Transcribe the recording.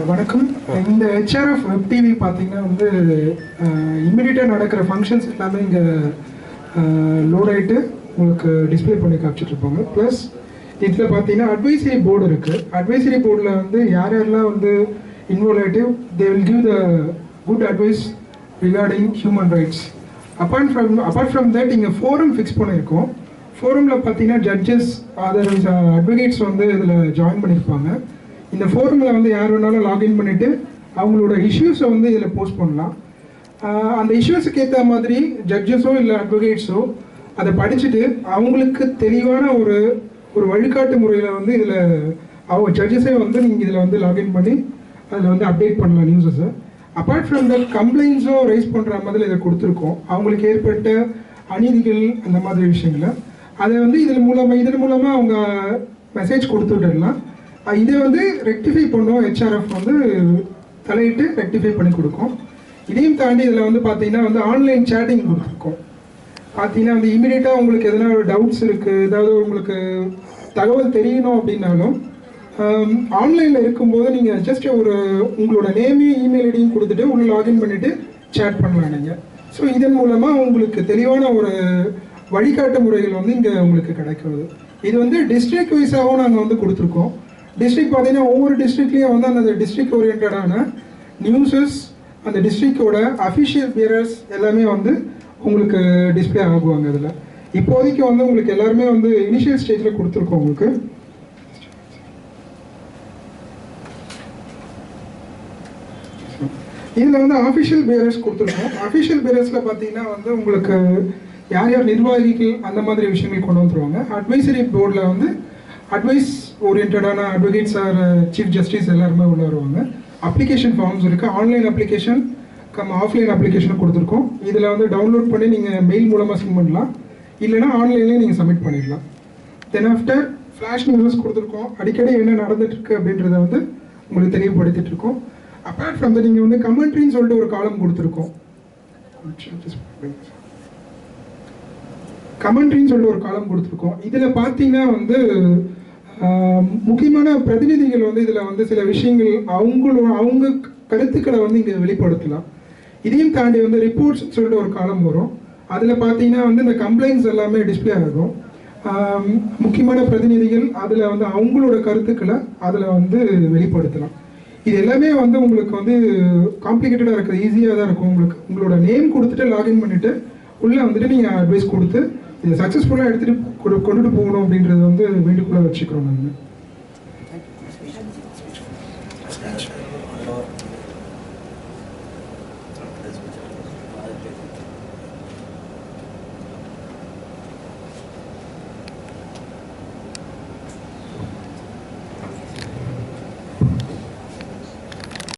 வணக்கம். இந்த HRF web TV பார்த்தீங்கன்னா வந்து இம்மிடியட்டாக நடக்கிற ஃபங்க்ஷன்ஸ் எல்லாமே இங்கே லோட் ஆகிட்டு உங்களுக்கு டிஸ்பிளே பண்ணி காமிச்சிட்ருப்பாங்க. ப்ளஸ் இதில் பார்த்தீங்கன்னா அட்வைசரி போர்டு இருக்குது. அட்வைசரி போர்டில் வந்து யார் யாரெல்லாம் வந்து இன்வால்வ் ஆகிட்டு they will give the good advice regarding human rights. Apart from that இங்கே ஃபோரம் ஃபிக்ஸ் பண்ணியிருக்கோம். ஃபோரமில் பார்த்தீங்கன்னா ஜட்ஜஸ் அதர்வைஸ் அட்வொகேட்ஸ் வந்து இதில் ஜாயின் பண்ணியிருப்பாங்க. இந்த ஃபோரமில் வந்து யார் வேணாலும் லாகின் பண்ணிவிட்டு அவங்களோட இஷ்யூஸை வந்து இதில் போஸ்ட் பண்ணலாம். அந்த இஷ்யூஸுக்கு ஏற்ற மாதிரி ஜட்ஜஸோ இல்லை அட்வொகேட்ஸோ அதை படிச்சுட்டு அவங்களுக்கு தெளிவான ஒரு வழிகாட்டு முறையில் வந்து இதில் அவங்க ஜட்ஜஸே வந்து நீங்கள் இதில் வந்து லாகின் பண்ணி அதில் வந்து அப்டேட் பண்ணலாம் நியூஸஸை. அப்பார்ட் ஃப்ரம் தட் கம்ப்ளைண்ட்ஸோ ரைஸ் பண்ணுற மாதிரி இதை கொடுத்துருக்கோம். அவங்களுக்கு ஏற்பட்ட அநீதிகள் அந்த மாதிரி விஷயங்களை அதை வந்து இதன் மூலமாக அவங்க மெசேஜ் கொடுத்துட்டுலாம் இதை வந்து ரெக்டிஃபை பண்ணோம். ஹெச்ஆர்எஃப் வந்து தலையிட்டு ரெக்டிஃபை பண்ணி கொடுக்கும். இதையும் தாண்டி இதில் வந்து பார்த்தீங்கன்னா வந்து ஆன்லைன் சேட்டிங் கொடுத்துருக்கோம். பார்த்தீங்கன்னா வந்து இமீடியட்டாக உங்களுக்கு எதனா ஒரு டவுட்ஸ் இருக்குது, ஏதாவது உங்களுக்கு தகவல் தெரியணும் அப்படின்னாலும் ஆன்லைனில் இருக்கும்போது நீங்கள் ஜஸ்ட் உங்களோட நேமையும் இமெயில் ஐடியும் கொடுத்துட்டு உள்ள லாகின் பண்ணிவிட்டு சேட் பண்ணலாம் நீங்கள். ஸோ இதன் மூலமாக உங்களுக்கு தெளிவான ஒரு வழிகாட்டு முறைகள் வந்து இங்கே உங்களுக்கு கிடைக்கிறது. இது வந்து டிஸ்ட்ரிக்ட் வைஸாகவும் நாங்கள் வந்து கொடுத்துருக்கோம். டிஸ்ட்ரிக்ட் பார்த்தீங்கன்னா ஒவ்வொரு டிஸ்ட்ரிக்ட்லேயும் வந்து அந்த டிஸ்ட்ரிக்ட் ஓரியன்டான நியூஸஸ் அந்த டிஸ்ட்ரிக்டோட அஃபிஷியல் பியரர்ஸ் எல்லாமே வந்து உங்களுக்கு டிஸ்பிளே ஆகுவாங்க. இதில் இப்போதைக்கு வந்து உங்களுக்கு எல்லாருமே வந்து இனிஷியல் ஸ்டேஜில் கொடுத்துருக்கோம். உங்களுக்கு இதில் வந்து அஃபிஷியல் பியரர்ஸ் கொடுத்துருக்கோம். அஃபிஷியல் பியரர்ஸில் பார்த்தீங்கன்னா வந்து உங்களுக்கு யார் யார் நிர்வாகிகள் அந்த மாதிரி விஷயங்கள் கொண்டு வந்துருவாங்க. அட்வைசரி போர்டில் வந்து அட்வைஸ் ஓரியன்டான அட்வொகேட்ஸ் ஆர் சீஃப் ஜஸ்டிஸ் எல்லாருமே உள்ள வருவாங்க. அப்ளிகேஷன் ஃபார்ம்ஸ் இருக்குது. ஆன்லைன் அப்ளிகேஷன் ஆஃப்லைன் அப்ளிகேஷன் கொடுத்துருக்கோம். இதில் வந்து டவுன்லோட் பண்ணி நீங்கள் மெயில் மூலமாக சென்ட் பண்ணலாம், இல்லைனா ஆன்லைன்லேயே நீங்கள் சப்மிட் பண்ணிடலாம். தென் ஆஃப்டர் ஃப்ளாஷ் நியூஸ் கொடுத்துருக்கோம். அடிக்கடி என்ன நடந்துட்டுருக்கு அப்படின்றத வந்து உங்களுக்கு தெளிவுபடுத்திட்டுருக்கோம். அப்பார்ட் ஃப்ரம் த நீங்கள் வந்து கமெண்ட்ரின்னு சொல்லிட்டு ஒரு காலம் கொடுத்துருக்கோம். கமெண்ட்ரின்னு சொல்லிட்டு ஒரு காலம் கொடுத்துருக்கோம். இதில் பார்த்தீங்கன்னா வந்து முக்கியமான பிரதிநிதிகள் வந்து இதில் வந்து சில விஷயங்கள் அவங்க கருத்துக்களை வந்து இங்கே வெளிப்படுத்தலாம். இதையும் தாண்டி வந்து ரிப்போர்ட்ஸ் சொல்லிட்டு ஒரு காலம் வரும். அதில் பார்த்தீங்கன்னா வந்து இந்த கம்ப்ளைண்ட்ஸ் எல்லாமே டிஸ்பிளே ஆகும். முக்கியமான பிரதிநிதிகள் அதில் வந்து அவங்களோட கருத்துக்களை அதில் வந்து வெளிப்படுத்தலாம். இது எல்லாமே வந்து உங்களுக்கு வந்து காம்ப்ளிகேட்டடாக இருக்குது, ஈஸியாக தான் இருக்கும். உங்களோட நேம் கொடுத்துட்டு லாகின் பண்ணிவிட்டு உள்ளே வந்துட்டு நீங்கள் அட்வைஸ் கொடுத்து இதை சக்ஸஸ்ஃபுல்லாக எடுத்துகிட்டு கொண்டுட்டு போகணும் அப்படின்றது வந்து வேண்டுகோளாக வச்சுக்கிறோம் நாங்கள்.